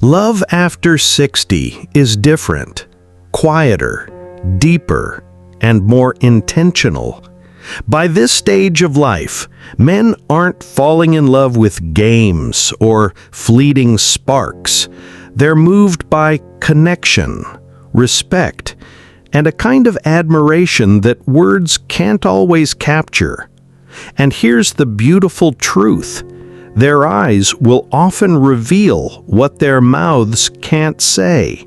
Love after 60 is different, quieter, deeper, and more intentional. By this stage of life, men aren't falling in love with games or fleeting sparks. They're moved by connection, respect, and a kind of admiration that words can't always capture. And here's the beautiful truth. Their eyes will often reveal what their mouths can't say.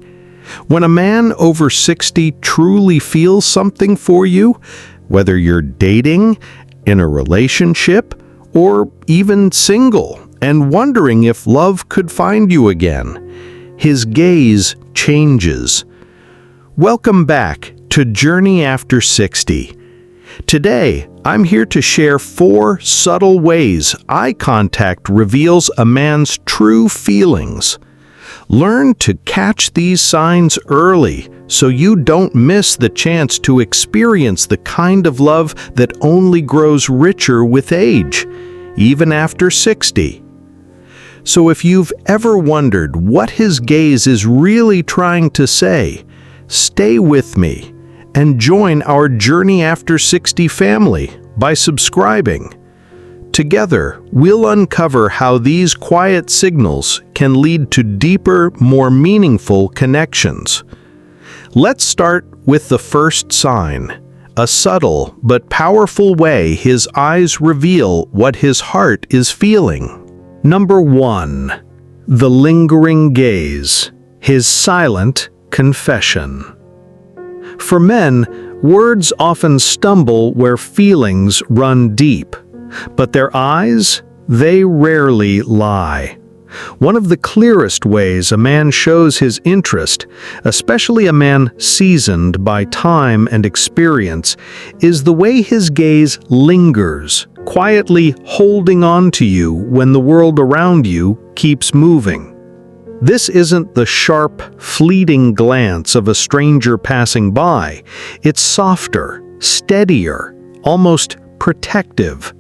When a man over 60 truly feels something for you, whether you're dating, in a relationship, or even single and wondering if love could find you again, his gaze changes. Welcome back to Journey After 60. Today, I'm here to share 4 subtle ways eye contact reveals a man's true feelings. Learn to catch these signs early so you don't miss the chance to experience the kind of love that only grows richer with age, even after 60. So if you've ever wondered what his gaze is really trying to say, stay with me and join our Journey After 60 family by subscribing. Together, we'll uncover how these quiet signals can lead to deeper, more meaningful connections. Let's start with the first sign, a subtle but powerful way his eyes reveal what his heart is feeling. Number 1. The lingering gaze, his silent confession. For men, words often stumble where feelings run deep, but their eyes, they rarely lie. One of the clearest ways a man shows his interest, especially a man seasoned by time and experience, is the way his gaze lingers, quietly holding on to you when the world around you keeps moving. This isn't the sharp, fleeting glance of a stranger passing by. It's softer, steadier, almost protective.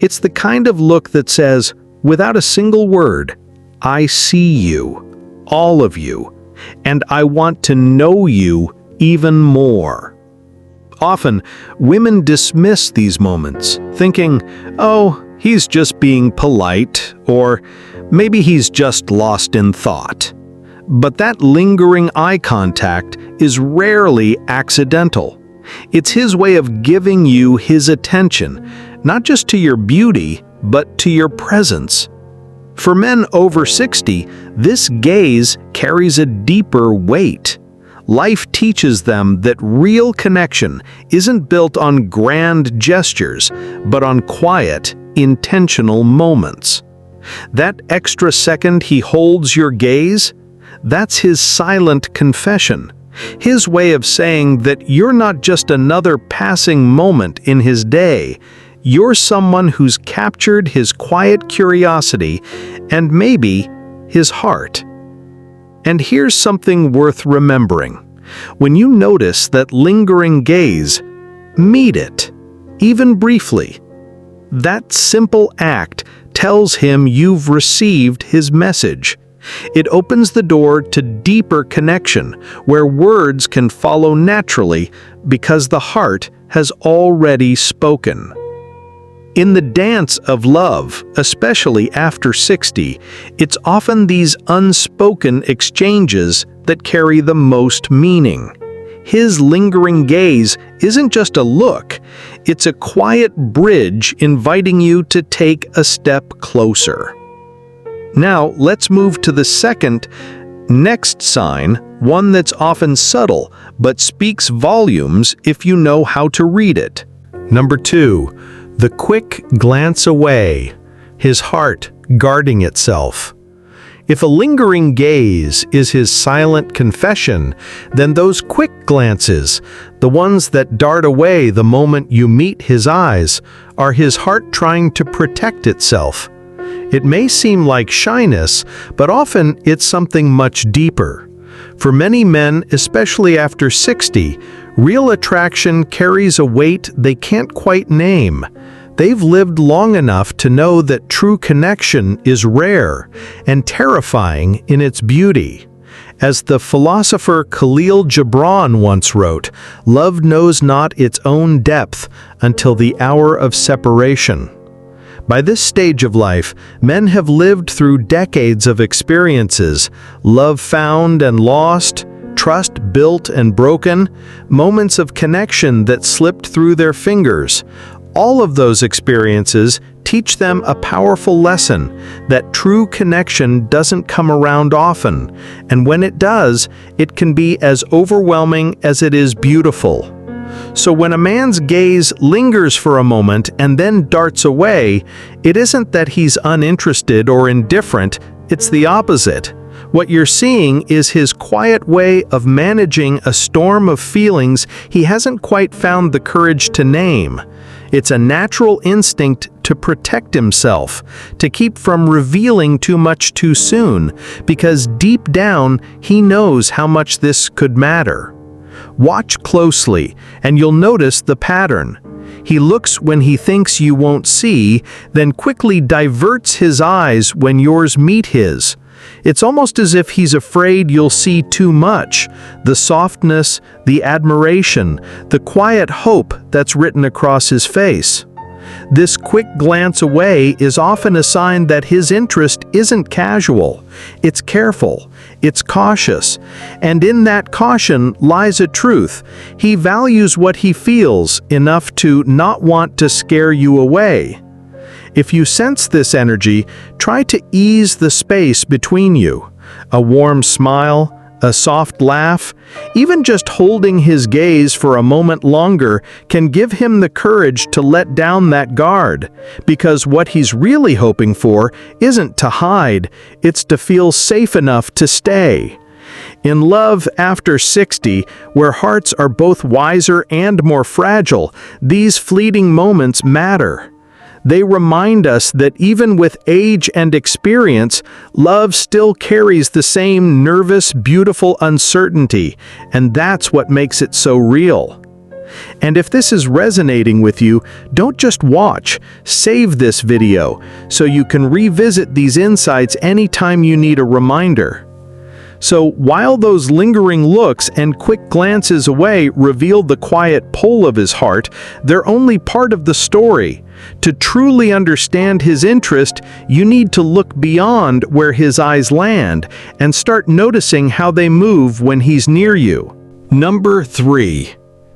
It's the kind of look that says, without a single word, I see you, all of you, and I want to know you even more. Often, women dismiss these moments, thinking, oh, he's just being polite, or maybe he's just lost in thought. But that lingering eye contact is rarely accidental. It's his way of giving you his attention, not just to your beauty, but to your presence. For men over 60, this gaze carries a deeper weight. Life teaches them that real connection isn't built on grand gestures, but on quiet, intentional moments. That extra second he holds your gaze, that's his silent confession, his way of saying that you're not just another passing moment in his day. You're someone who's captured his quiet curiosity and maybe his heart. And here's something worth remembering. When you notice that lingering gaze, meet it, even briefly. That simple act tells him you've received his message. It opens the door to deeper connection, where words can follow naturally because the heart has already spoken. In the dance of love, especially after 60, it's often these unspoken exchanges that carry the most meaning. His lingering gaze isn't just a look, it's a quiet bridge inviting you to take a step closer. Now, let's move to the next sign, one that's often subtle, but speaks volumes if you know how to read it. Number 2, the quick glance away, his heart guarding itself. If a lingering gaze is his silent confession, then those quick glances, the ones that dart away the moment you meet his eyes, are his heart trying to protect itself. It may seem like shyness, but often it's something much deeper. For many men, especially after 60, real attraction carries a weight they can't quite name. They've lived long enough to know that true connection is rare and terrifying in its beauty. As the philosopher Khalil Gibran once wrote, "Love knows not its own depth until the hour of separation." By this stage of life, men have lived through decades of experiences, love found and lost, trust built and broken, moments of connection that slipped through their fingers. All of those experiences teach them a powerful lesson that true connection doesn't come around often, and when it does, it can be as overwhelming as it is beautiful. So when a man's gaze lingers for a moment and then darts away, it isn't that he's uninterested or indifferent, it's the opposite. What you're seeing is his quiet way of managing a storm of feelings he hasn't quite found the courage to name. It's a natural instinct to protect himself, to keep from revealing too much too soon, because deep down he knows how much this could matter. Watch closely, and you'll notice the pattern. He looks when he thinks you won't see, then quickly diverts his eyes when yours meet his. It's almost as if he's afraid you'll see too much. The softness, the admiration, the quiet hope that's written across his face. This quick glance away is often a sign that his interest isn't casual. It's careful, it's cautious, and in that caution lies a truth. He values what he feels enough to not want to scare you away. If you sense this energy, try to ease the space between you. A warm smile, a soft laugh, even just holding his gaze for a moment longer can give him the courage to let down that guard, because what he's really hoping for isn't to hide, it's to feel safe enough to stay. In love after 60, where hearts are both wiser and more fragile, these fleeting moments matter. They remind us that even with age and experience, love still carries the same nervous, beautiful uncertainty, and that's what makes it so real. And if this is resonating with you, don't just watch, save this video so you can revisit these insights anytime you need a reminder. So while those lingering looks and quick glances away reveal the quiet pull of his heart, they're only part of the story. To truly understand his interest, you need to look beyond where his eyes land and start noticing how they move when he's near you. Number 3.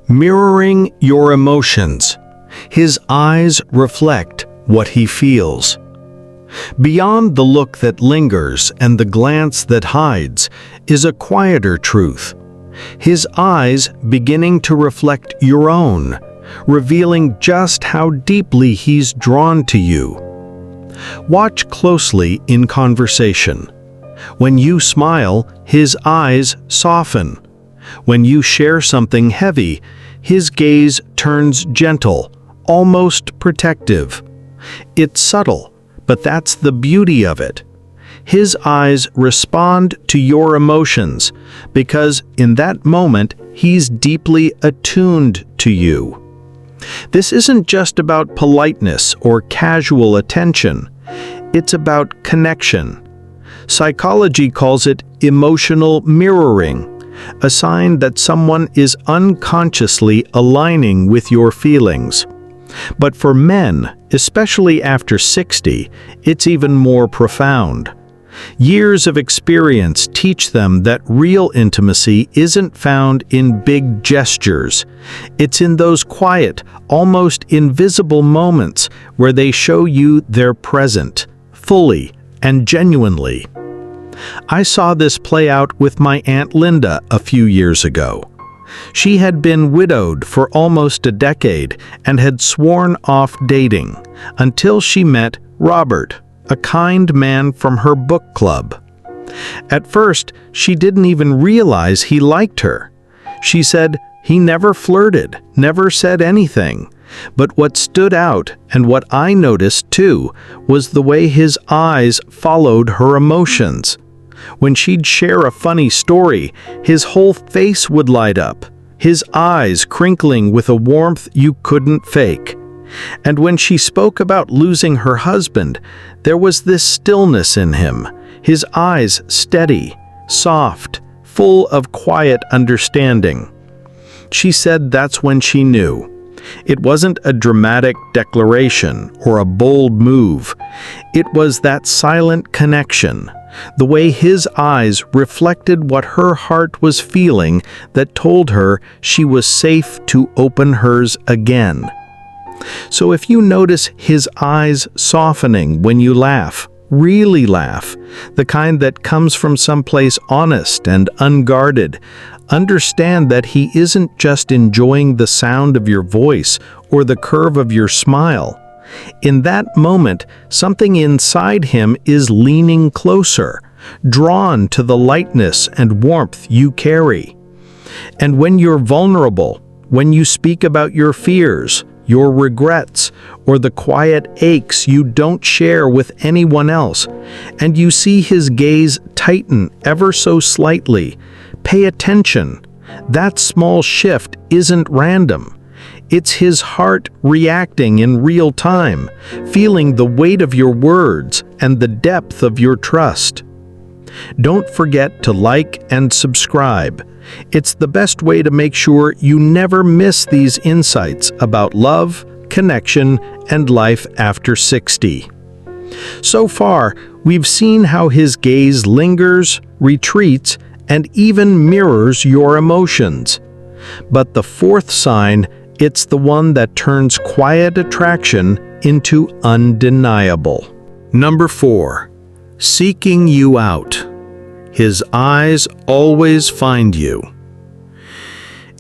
Mirroring your emotions. His eyes reflect what he feels. Beyond the look that lingers and the glance that hides is a quieter truth. His eyes beginning to reflect your own, revealing just how deeply he's drawn to you. Watch closely in conversation. When you smile, his eyes soften. When you share something heavy, his gaze turns gentle, almost protective. It's subtle, but that's the beauty of it. His eyes respond to your emotions because in that moment he's deeply attuned to you. This isn't just about politeness or casual attention. It's about connection. Psychology calls it emotional mirroring, a sign that someone is unconsciously aligning with your feelings. But for men, especially after 60, it's even more profound. Years of experience teach them that real intimacy isn't found in big gestures. It's in those quiet, almost invisible moments where they show you they're present, fully and genuinely. I saw this play out with my Aunt Linda a few years ago. She had been widowed for almost a decade and had sworn off dating until she met Robert, a kind man from her book club. At first, she didn't even realize he liked her. She said he never flirted, never said anything. But what stood out, and what I noticed too, was the way his eyes followed her emotions. When she'd share a funny story, his whole face would light up, his eyes crinkling with a warmth you couldn't fake. And when she spoke about losing her husband, there was this stillness in him, his eyes steady, soft, full of quiet understanding. She said that's when she knew. It wasn't a dramatic declaration or a bold move. It was that silent connection, the way his eyes reflected what her heart was feeling, that told her she was safe to open hers again. So if you notice his eyes softening when you laugh, really laugh, the kind that comes from someplace honest and unguarded, understand that he isn't just enjoying the sound of your voice or the curve of your smile. In that moment, something inside him is leaning closer, drawn to the lightness and warmth you carry. And when you're vulnerable, when you speak about your fears, your regrets, or the quiet aches you don't share with anyone else, and you see his gaze tighten ever so slightly, pay attention. That small shift isn't random. It's his heart reacting in real time, feeling the weight of your words and the depth of your trust. Don't forget to like and subscribe. It's the best way to make sure you never miss these insights about love, connection, and life after 60. So far, we've seen how his gaze lingers, retreats, and even mirrors your emotions. But the fourth sign, it's the one that turns quiet attraction into undeniable. Number 4. Seeking you out. His eyes always find you.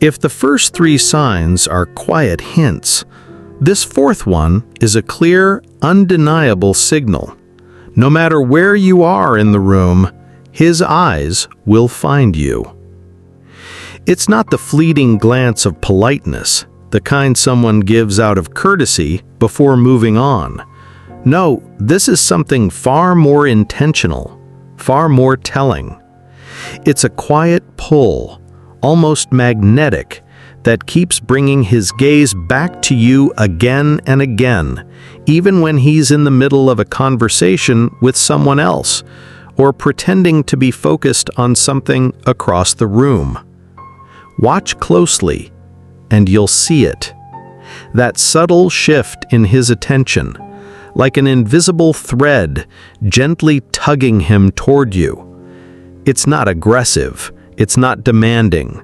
If the first 3 signs are quiet hints, this fourth one is a clear, undeniable signal. No matter where you are in the room, his eyes will find you. It's not the fleeting glance of politeness, the kind someone gives out of courtesy before moving on. No, this is something far more intentional, far more telling. It's a quiet pull, almost magnetic, that keeps bringing his gaze back to you again and again, even when he's in the middle of a conversation with someone else, or pretending to be focused on something across the room. Watch closely, and you'll see it. That subtle shift in his attention, like an invisible thread gently tugging him toward you. It's not aggressive, it's not demanding,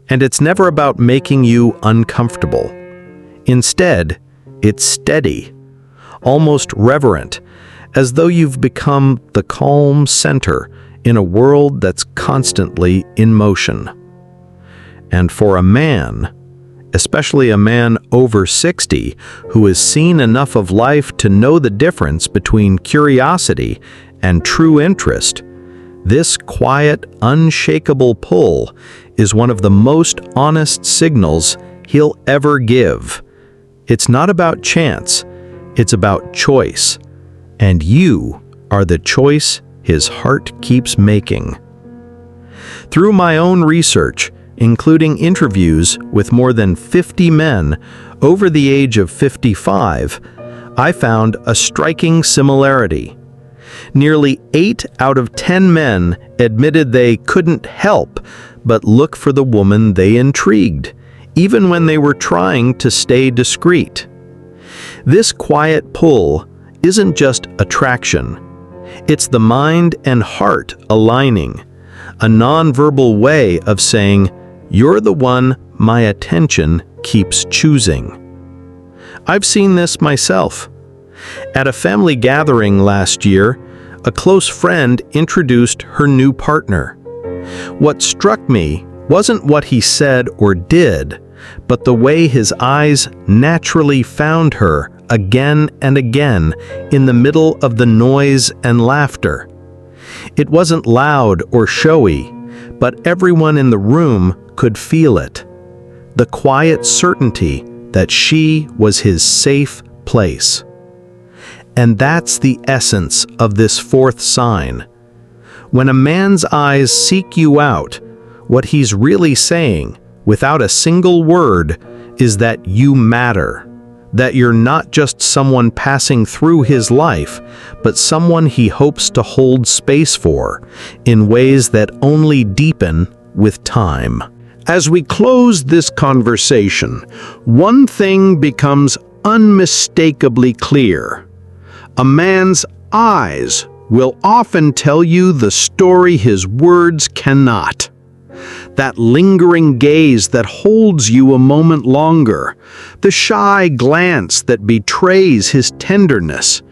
and it's never about making you uncomfortable. Instead, it's steady, almost reverent, as though you've become the calm center in a world that's constantly in motion. And for a man, especially a man over 60 who has seen enough of life to know the difference between curiosity and true interest, this quiet, unshakable pull is one of the most honest signals he'll ever give. It's not about chance, it's about choice. And you are the choice his heart keeps making. Through my own research, including interviews with more than 50 men over the age of 55, I found a striking similarity. Nearly 8 out of 10 men admitted they couldn't help but look for the woman they intrigued, even when they were trying to stay discreet. This quiet pull isn't just attraction. It's the mind and heart aligning, a nonverbal way of saying, "You're the one my attention keeps choosing." I've seen this myself. At a family gathering last year, a close friend introduced her new partner. What struck me wasn't what he said or did, but the way his eyes naturally found her again and again in the middle of the noise and laughter. It wasn't loud or showy, but everyone in the room could feel it. The quiet certainty that she was his safe place. And that's the essence of this fourth sign. When a man's eyes seek you out, what he's really saying, without a single word, is that you matter. that you're not just someone passing through his life, but someone he hopes to hold space for in ways that only deepen with time. As we close this conversation, one thing becomes unmistakably clear. A man's eyes will often tell you the story his words cannot. That lingering gaze that holds you a moment longer, the shy glance that betrays his tenderness,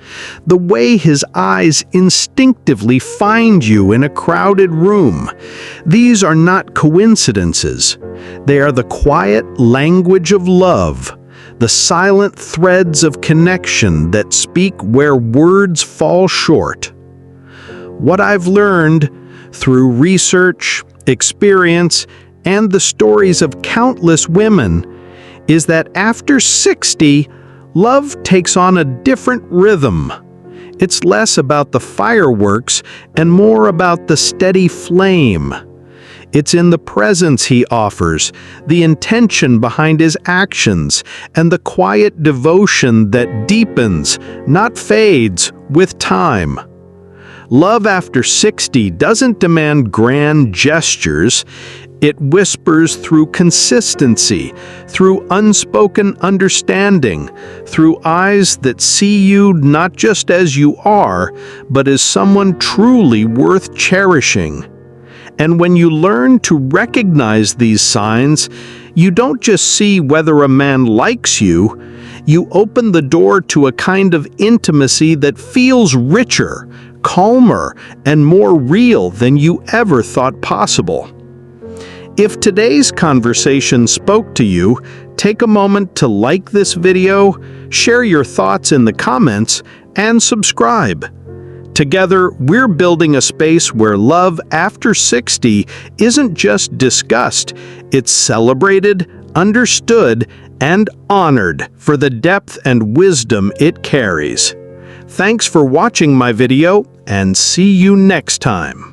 the way his eyes instinctively find you in a crowded room. These are not coincidences. They are the quiet language of love, the silent threads of connection that speak where words fall short. What I've learned through research, experience, and the stories of countless women is that after 60, love takes on a different rhythm. It's less about the fireworks and more about the steady flame. It's in the presence he offers, the intention behind his actions, and the quiet devotion that deepens, not fades, with time. Love after 60 doesn't demand grand gestures. It whispers through consistency, through unspoken understanding, through eyes that see you not just as you are, but as someone truly worth cherishing. And when you learn to recognize these signs, you don't just see whether a man likes you, you open the door to a kind of intimacy that feels richer, calmer, and more real than you ever thought possible. If today's conversation spoke to you, take a moment to like this video, share your thoughts in the comments, and subscribe. Together, we're building a space where love after 60 isn't just discussed, it's celebrated, understood, and honored for the depth and wisdom it carries. Thanks for watching my video, and see you next time.